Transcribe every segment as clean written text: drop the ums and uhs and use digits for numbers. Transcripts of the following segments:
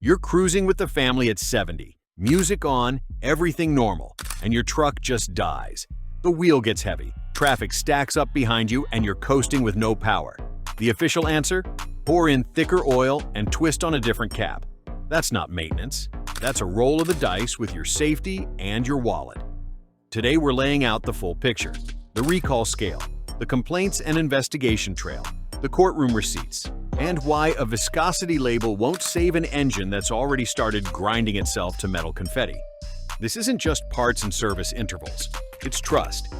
You're cruising with the family at 70, music on, everything normal, and your truck just dies. The wheel gets heavy, traffic stacks up behind you, and you're coasting with no power. The official answer? Pour in thicker oil and twist on a different cap. That's not maintenance. That's a roll of the dice with your safety and your wallet. Today we're laying out the full picture. The recall scale, the complaints and investigation trail, the courtroom receipts, and why a viscosity label won't save an engine that's already started grinding itself to metal confetti. This isn't just parts and service intervals. It's trust.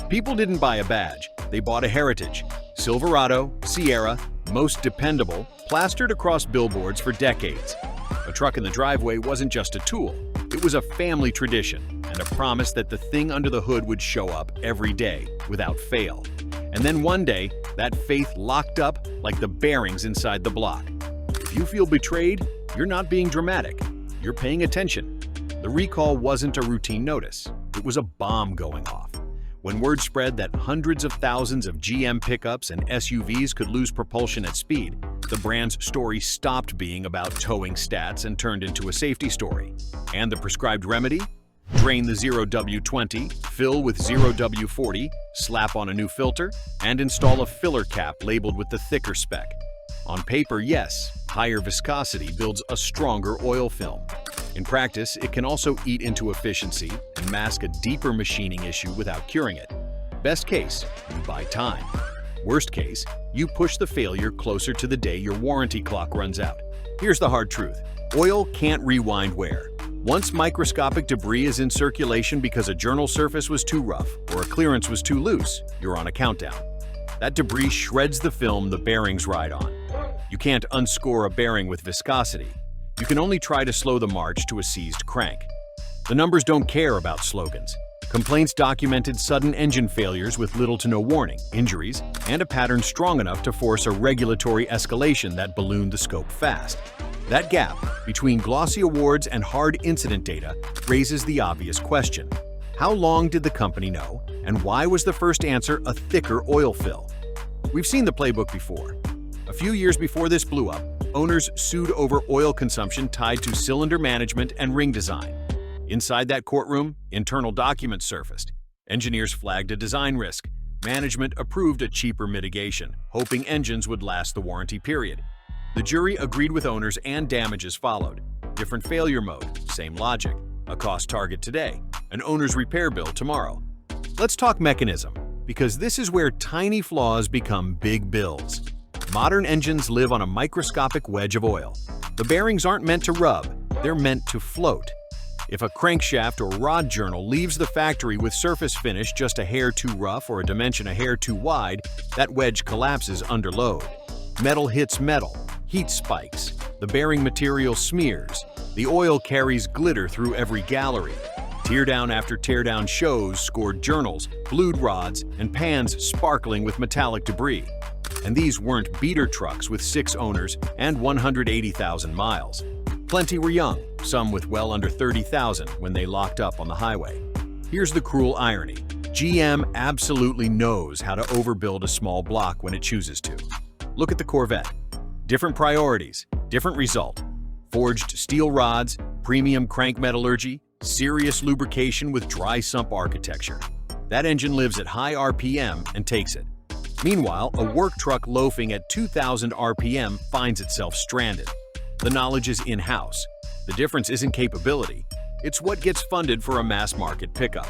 People didn't buy a badge, they bought a heritage. Silverado, Sierra, most dependable, plastered across billboards for decades. A truck in the driveway wasn't just a tool, it was a family tradition and a promise that the thing under the hood would show up every day, without fail. And then one day, that faith locked up like the bearings inside the block. If you feel betrayed, you're not being dramatic, you're paying attention. The recall wasn't a routine notice, it was a bomb going off. When word spread that hundreds of thousands of GM pickups and SUVs could lose propulsion at speed, the brand's story stopped being about towing stats and turned into a safety story. And the prescribed remedy? Drain the 0W20, fill with 0W40, slap on a new filter, and install a filler cap labeled with the thicker spec. On paper, yes, higher viscosity builds a stronger oil film. In practice, it can also eat into efficiency and mask a deeper machining issue without curing it. Best case, you buy time. Worst case, you push the failure closer to the day your warranty clock runs out. Here's the hard truth. Oil can't rewind wear. Once microscopic debris is in circulation because a journal surface was too rough or a clearance was too loose, you're on a countdown. That debris shreds the film the bearings ride on. You can't unscore a bearing with viscosity. You can only try to slow the march to a seized crank. The numbers don't care about slogans. Complaints documented sudden engine failures with little to no warning, injuries, and a pattern strong enough to force a regulatory escalation that ballooned the scope fast. That gap between glossy awards and hard incident data raises the obvious question. How long did the company know, and why was the first answer a thicker oil fill? We've seen the playbook before. A few years before this blew up, owners sued over oil consumption tied to cylinder management and ring design. Inside that courtroom, internal documents surfaced. Engineers flagged a design risk. Management approved a cheaper mitigation, hoping engines would last the warranty period. The jury agreed with owners and damages followed. Different failure mode, same logic. A cost target today, an owner's repair bill tomorrow. Let's talk mechanism, because this is where tiny flaws become big bills. Modern engines live on a microscopic wedge of oil. The bearings aren't meant to rub, they're meant to float. If a crankshaft or rod journal leaves the factory with surface finish just a hair too rough or a dimension a hair too wide, that wedge collapses under load. Metal hits metal, heat spikes, the bearing material smears, the oil carries glitter through every gallery. Teardown after teardown shows scored journals, blued rods, and pans sparkling with metallic debris. And these weren't beater trucks with 6 owners and 180,000 miles. Plenty were young, some with well under 30,000 when they locked up on the highway. Here's the cruel irony. GM absolutely knows how to overbuild a small block when it chooses to. Look at the Corvette. Different priorities, different result. Forged steel rods, premium crank metallurgy, serious lubrication with dry sump architecture. That engine lives at high RPM and takes it. Meanwhile, a work truck loafing at 2,000 RPM finds itself stranded. The knowledge is in-house. The difference isn't capability. It's what gets funded for a mass-market pickup.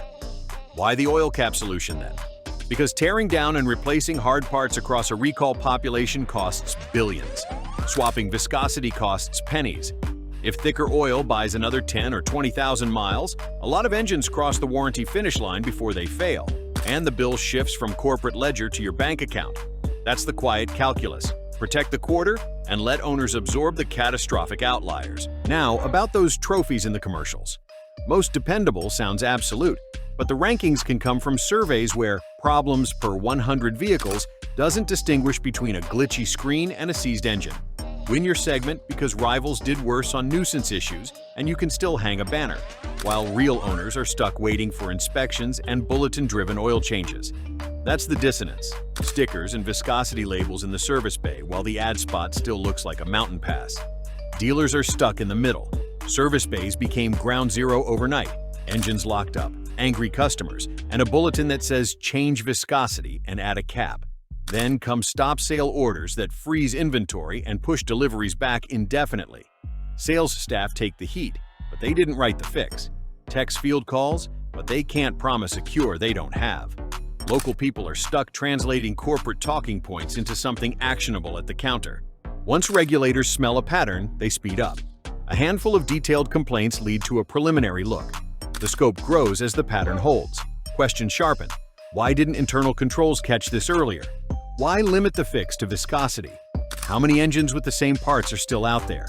Why the oil cap solution then? Because tearing down and replacing hard parts across a recall population costs billions. Swapping viscosity costs pennies. If thicker oil buys another 10 or 20,000 miles, a lot of engines cross the warranty finish line before they fail, and the bill shifts from corporate ledger to your bank account. That's the quiet calculus. Protect the quarter and let owners absorb the catastrophic outliers. Now, about those trophies in the commercials. Most dependable sounds absolute, but the rankings can come from surveys where problems per 100 vehicles doesn't distinguish between a glitchy screen and a seized engine. Win your segment because rivals did worse on nuisance issues and you can still hang a banner, while real owners are stuck waiting for inspections and bulletin-driven oil changes. That's the dissonance. Stickers and viscosity labels in the service bay while the ad spot still looks like a mountain pass. Dealers are stuck in the middle. Service bays became ground zero overnight, engines locked up, angry customers, and a bulletin that says change viscosity and add a cap. Then come stop sale orders that freeze inventory and push deliveries back indefinitely. Sales staff take the heat, but they didn't write the fix. Techs field calls, but they can't promise a cure they don't have. Local people are stuck translating corporate talking points into something actionable at the counter. Once regulators smell a pattern, they speed up. A handful of detailed complaints lead to a preliminary look. The scope grows as the pattern holds. Questions sharpen. Why didn't internal controls catch this earlier? Why limit the fix to viscosity? How many engines with the same parts are still out there?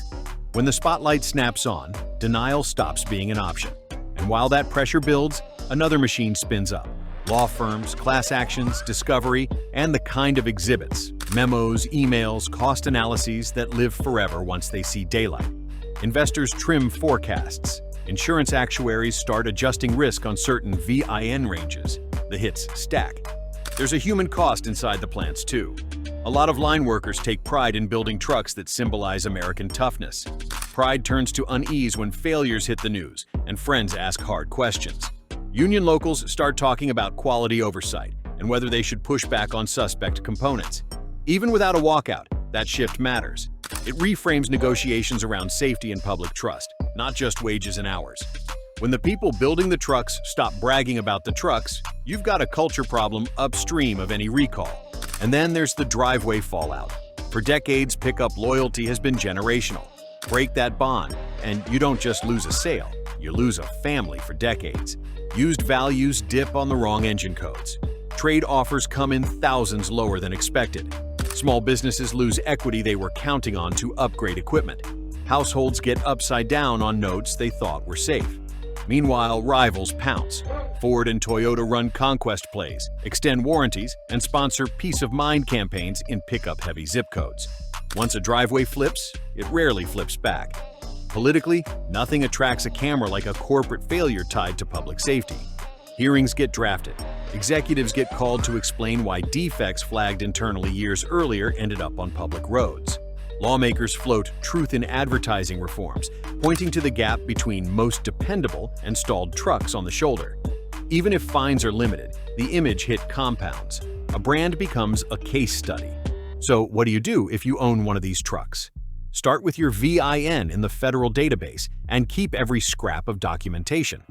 When the spotlight snaps on, denial stops being an option. And while that pressure builds, another machine spins up. Law firms, class actions, discovery, and the kind of exhibits, memos, emails, cost analyses that live forever once they see daylight. Investors trim forecasts. Insurance actuaries start adjusting risk on certain VIN ranges. The hits stack. There's a human cost inside the plants too. A lot of line workers take pride in building trucks that symbolize American toughness. Pride turns to unease when failures hit the news and friends ask hard questions. Union locals start talking about quality oversight and whether they should push back on suspect components. Even without a walkout, that shift matters. It reframes negotiations around safety and public trust, not just wages and hours. When the people building the trucks stop bragging about the trucks, you've got a culture problem upstream of any recall. And then there's the driveway fallout. For decades, pickup loyalty has been generational. Break that bond, and you don't just lose a sale, you lose a family for decades. Used values dip on the wrong engine codes. Trade offers come in thousands lower than expected. Small businesses lose equity they were counting on to upgrade equipment. Households get upside down on notes they thought were safe. Meanwhile, rivals pounce. Ford and Toyota run conquest plays, extend warranties, and sponsor peace of mind campaigns in pickup-heavy zip codes. Once a driveway flips, it rarely flips back. Politically, nothing attracts a camera like a corporate failure tied to public safety. Hearings get drafted. Executives get called to explain why defects flagged internally years earlier ended up on public roads. Lawmakers float truth in advertising reforms, pointing to the gap between most dependable and stalled trucks on the shoulder. Even if fines are limited, the image hit compounds. A brand becomes a case study. So what do you do if you own one of these trucks? Start with your VIN in the federal database and keep every scrap of documentation.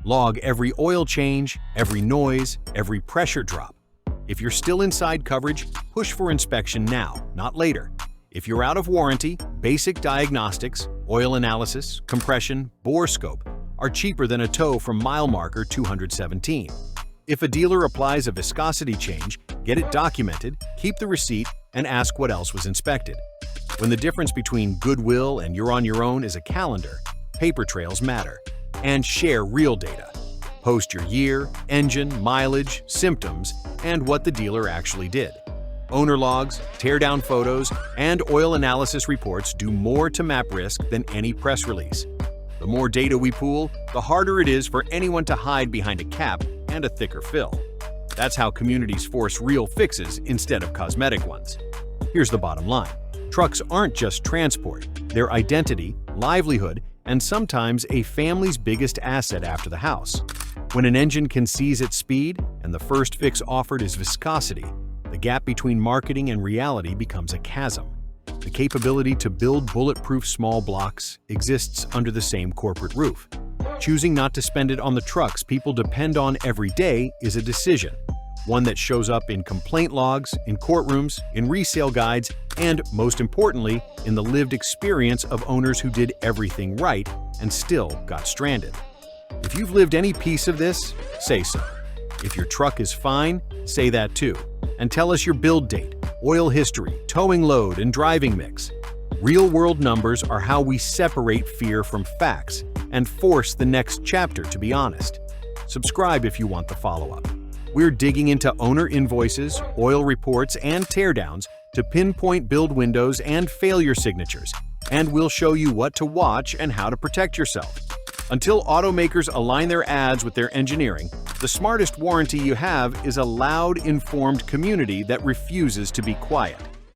Log every oil change, every noise, every pressure drop. If you're still inside coverage, push for inspection now, not later. If you're out of warranty, basic diagnostics, oil analysis, compression, bore scope are cheaper than a tow from mile marker 217. If a dealer applies a viscosity change, get it documented, keep the receipt, and ask what else was inspected. When the difference between goodwill and you're on your own is a calendar, paper trails matter. And share real data. Post your year, engine, mileage, symptoms, and what the dealer actually did. Owner logs, teardown photos, and oil analysis reports do more to map risk than any press release. The more data we pool, the harder it is for anyone to hide behind a cap and a thicker fill. That's how communities force real fixes instead of cosmetic ones. Here's the bottom line. Trucks aren't just transport. They're identity, livelihood, and sometimes a family's biggest asset after the house. When an engine can seize its speed and the first fix offered is viscosity, the gap between marketing and reality becomes a chasm. The capability to build bulletproof small blocks exists under the same corporate roof. Choosing not to spend it on the trucks people depend on every day is a decision, one that shows up in complaint logs, in courtrooms, in resale guides, and, most importantly, in the lived experience of owners who did everything right and still got stranded. If you've lived any piece of this, say so. If your truck is fine, say that too. And tell us your build date, oil history, towing load, and driving mix. Real-world numbers are how we separate fear from facts and force the next chapter to be honest. Subscribe if you want the follow-up. We're digging into owner invoices, oil reports, and teardowns to pinpoint build windows and failure signatures, and we'll show you what to watch and how to protect yourself. Until automakers align their ads with their engineering, the smartest warranty you have is a loud, informed community that refuses to be quiet.